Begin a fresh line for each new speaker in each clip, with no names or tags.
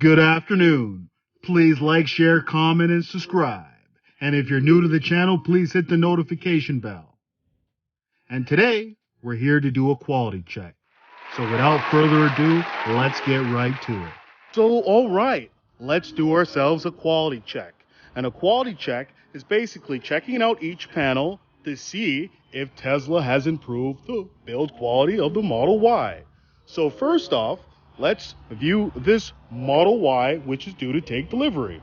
Good afternoon. Please like, share, comment, and subscribe. And if you're new to the channel, please hit the notification bell. And today, we're here to do a quality check. So without further ado, let's get right to it. So, all right, let's do ourselves a quality check. And a quality check is basically checking out each panel to see if Tesla has improved the build quality of the Model Y. So first off, let's view this Model Y, which is due to take delivery.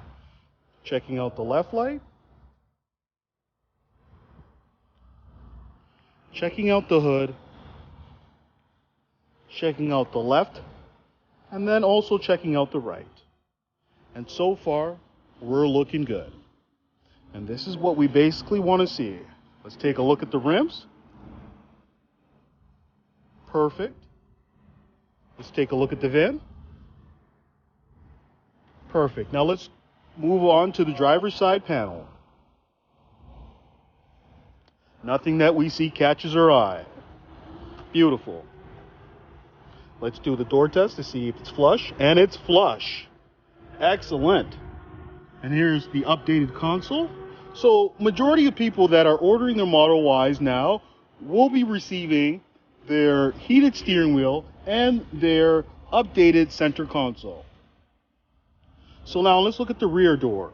Checking out the left light. Checking out the hood. Checking out the left. And then also checking out the right. And so far, we're looking good. And this is what we basically want to see. Let's take a look at the rims. Perfect. Let's take a look at the VIN. Perfect. Now let's move on to the driver's side panel. Nothing that we see catches our eye. Beautiful. Let's do the door test to see if it's flush. And it's flush. Excellent. And here's the updated console. So majority of people that are ordering their Model Ys now will be receiving their heated steering wheel and their updated center console. So now let's look at the rear door.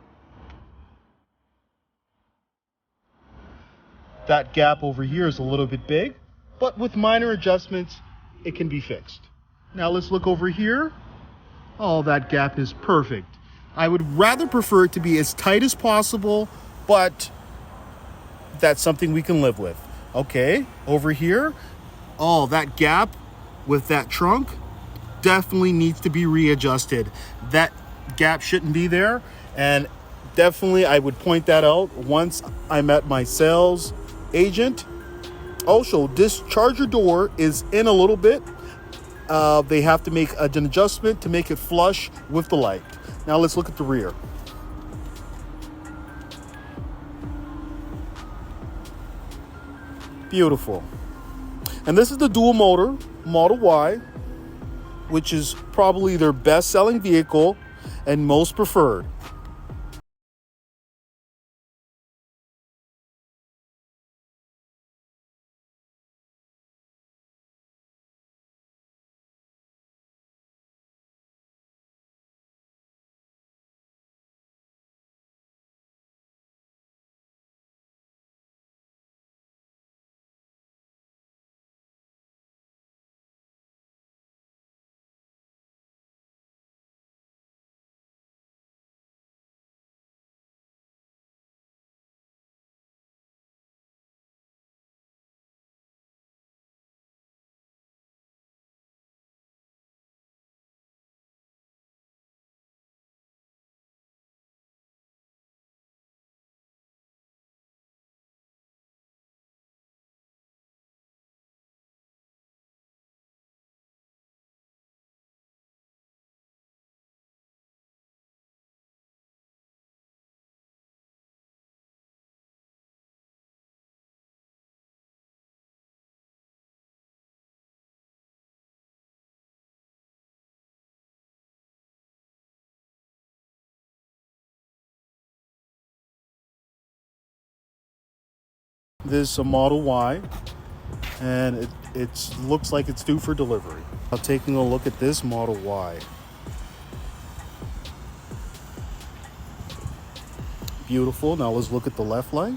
That gap over here is a little bit big, but with minor adjustments, it can be fixed. Now let's look over here. Oh, that gap is perfect. I would rather prefer it to be as tight as possible, but that's something we can live with. Okay, over here, oh, that gap with that trunk definitely needs to be readjusted. That gap shouldn't be there, and definitely I would point that out once I met my sales agent. Also, this charger door is in a little bit. They have to make an adjustment to make it flush with the light. Now let's look at the rear. Beautiful. And this is the dual motor Model Y, which is probably their best selling vehicle and most preferred. This is a Model Y, and it looks like it's due for delivery. Now taking a look at this Model Y. Beautiful. Now let's look at the left light.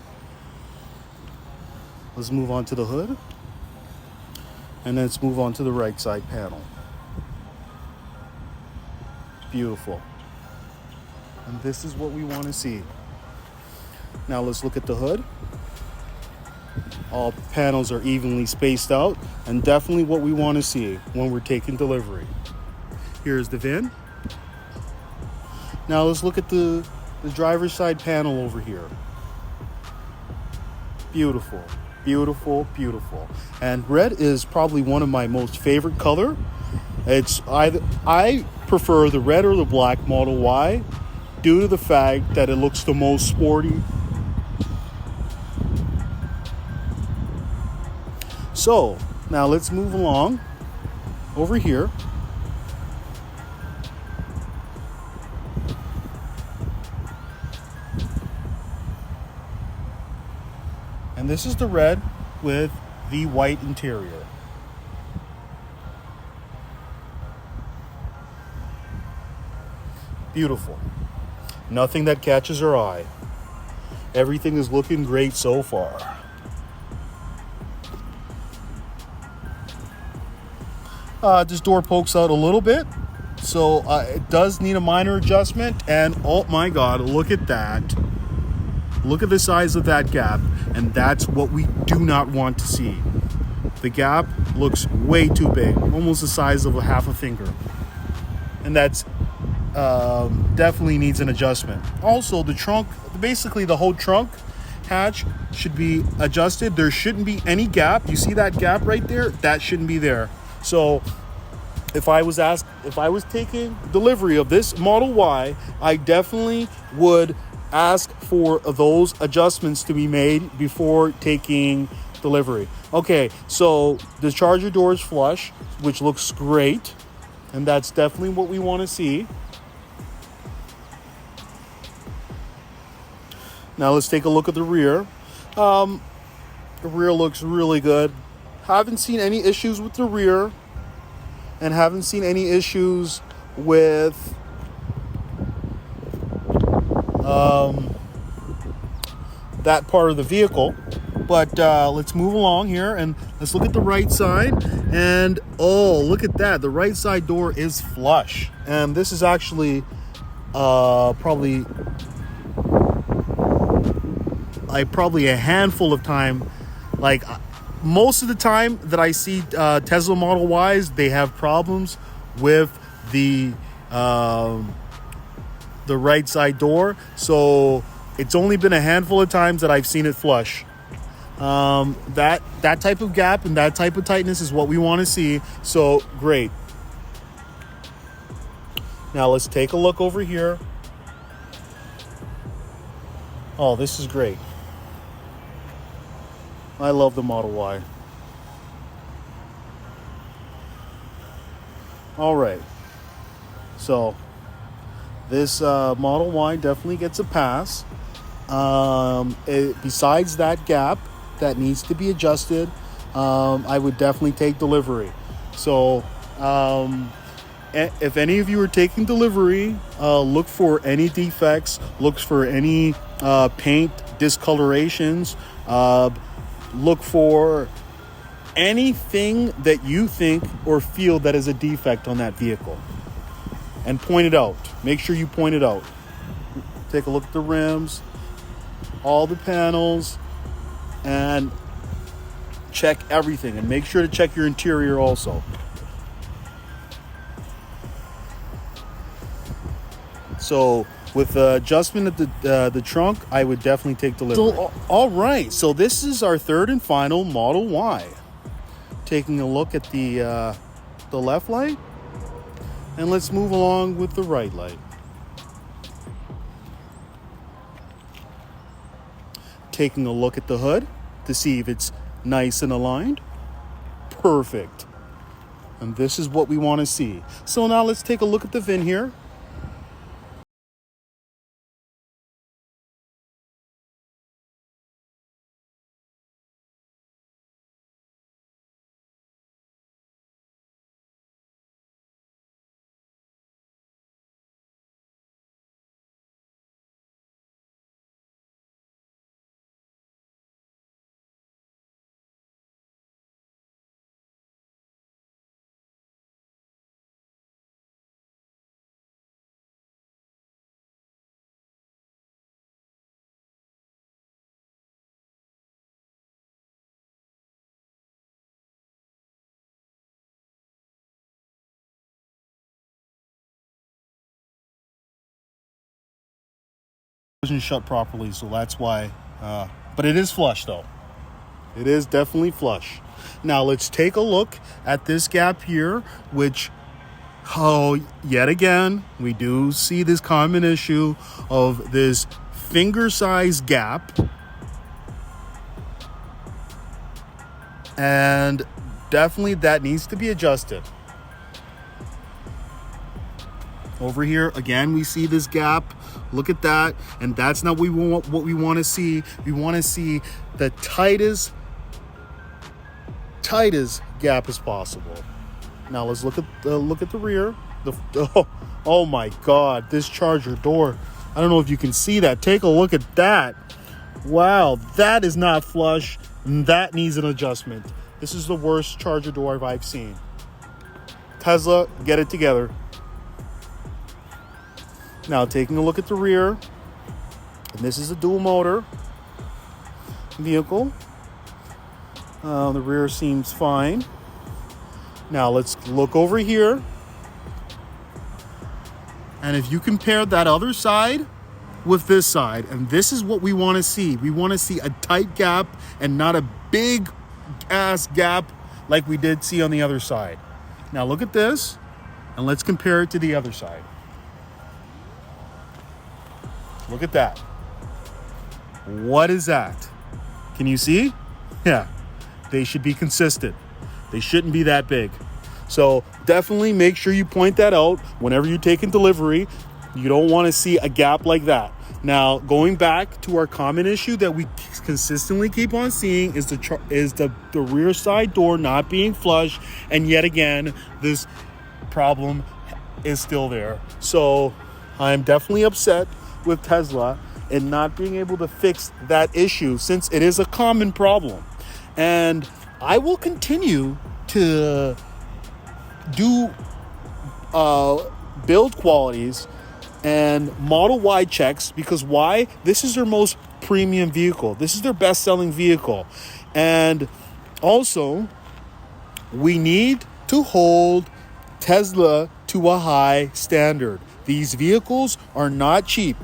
Let's move on to the hood. And then let's move on to the right side panel. Beautiful. And this is what we want to see. Now let's look at the hood. All panels are evenly spaced out, and definitely what we want to see when we're taking delivery. Here's the VIN. Now let's look at the driver's side panel over here. Beautiful, beautiful, beautiful. And red is probably one of my most favorite color. I prefer the red or the black Model Y due to the fact that it looks the most sporty. So now let's move along over here. And this is the red with the white interior. Beautiful. Nothing that catches our eye. Everything is looking great so far. This door pokes out a little bit, so it does need a minor adjustment. And oh my God, look at that. Look at the size of that gap, and that's what we do not want to see. The gap looks way too big, almost the size of a half a finger. And that's definitely needs an adjustment. Also, the trunk, basically the whole trunk hatch should be adjusted. There shouldn't be any gap. You see that gap right there? That shouldn't be there. So if I was taking delivery of this Model Y, I definitely would ask for those adjustments to be made before taking delivery. Okay, so the charger door is flush, which looks great, and that's definitely what we want to see. Now let's take a look at the rear. The rear looks really good. Haven't seen any issues with the rear, and haven't seen any issues with that part of the vehicle. But let's move along here and let's look at the right side. And oh, look at that. The right side door is flush. And this is actually probably a handful of time, like most of the time that I see Tesla Model Ys, they have problems with the right side door. So it's only been a handful of times that I've seen it flush. That type of gap and that type of tightness is what we want to see. So great. Now let's take a look over here. Oh, this is great. I love the Model Y. All right. So this Model Y definitely gets a pass. Besides that gap that needs to be adjusted, I would definitely take delivery. So if any of you are taking delivery, look for any defects, look for any paint discolorations, look for anything that you think or feel that is a defect on that vehicle, and point it out. Make sure you point it out. Take a look at the rims, all the panels, and check everything, and make sure to check your interior also. So with the adjustment of the trunk, I would definitely take delivery. So, all right, so this is our third and final Model Y. Taking a look at the left light, and let's move along with the right light. Taking a look at the hood to see if it's nice and aligned. Perfect. And this is what we want to see. So now let's take a look at the VIN here. Wasn't shut properly, so that's why. But it is flush, though. It is definitely flush. Now let's take a look at this gap here, which, yet again, we do see this common issue of this finger-sized gap, and definitely that needs to be adjusted. Over here, again, we see this gap Look at that. And that's not what we want to see. We want to see the tightest gap as possible. Now let's look at the rear. Oh my God, this charger door. I don't know if you can see that. Take a look at that. Wow, that is not flush. That needs an adjustment. This is the worst charger door I've seen. Tesla, get it together. Now taking a look at the rear. And this is a dual motor vehicle. The rear seems fine. Now let's look over here. And if you compare that other side with this side, and this is what we want to see. We want to see a tight gap and not a big ass gap like we did see on the other side. Now look at this, and let's compare it to the other side. Look at that. What is that? Can you see? Yeah, they should be consistent. They shouldn't be that big. So definitely make sure you point that out whenever you're taking delivery. You don't want to see a gap like that. Now, going back to our common issue that we consistently keep on seeing is the rear side door not being flush. And yet again, this problem is still there. So I'm definitely upset with Tesla and not being able to fix that issue, since it is a common problem. And I will continue to do build qualities and Model Y checks, because why? This is their most premium vehicle. This is their best-selling vehicle. And also, we need to hold Tesla to a high standard. These vehicles are not cheap.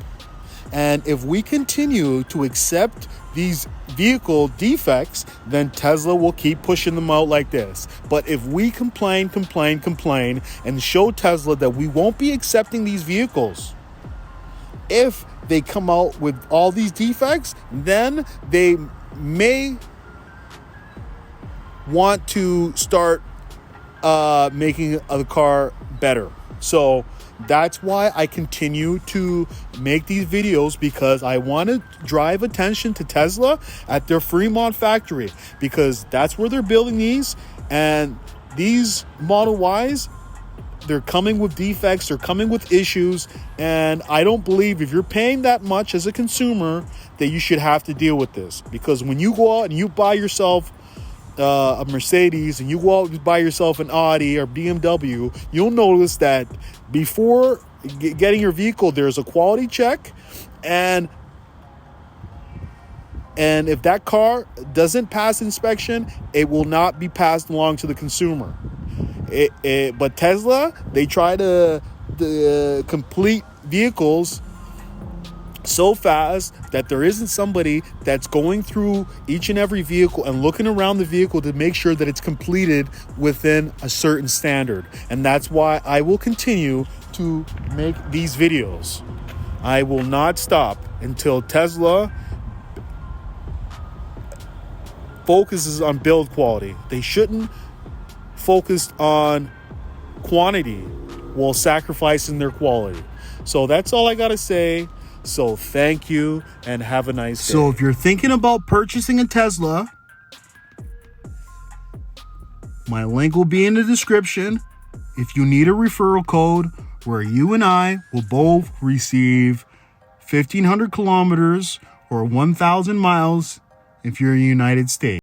And if we continue to accept these vehicle defects, then Tesla will keep pushing them out like this. But if we complain, and show Tesla that we won't be accepting these vehicles, if they come out with all these defects, then they may want to start making the car better. So that's why I continue to make these videos, because I want to drive attention to Tesla at their Fremont factory, because that's where they're building these. And these Model Ys, they're coming with defects, they're coming with issues. And I don't believe if you're paying that much as a consumer that you should have to deal with this. Because when you go out and you buy yourself a Mercedes and you go out and buy yourself an Audi or BMW, you'll notice that before getting your vehicle, there's a quality check, and if that car doesn't pass inspection, it will not be passed along to the consumer. But Tesla, they try to complete vehicles so fast that there isn't somebody that's going through each and every vehicle and looking around the vehicle to make sure that it's completed within a certain standard. And that's why I will continue to make these videos. I will not stop until Tesla focuses on build quality. They shouldn't focus on quantity while sacrificing their quality. So that's all I gotta say. So thank you and have a nice day. So if you're thinking about purchasing a Tesla, my link will be in the description. If you need a referral code where you and I will both receive 1,500 kilometers or 1,000 miles if you're in the United States.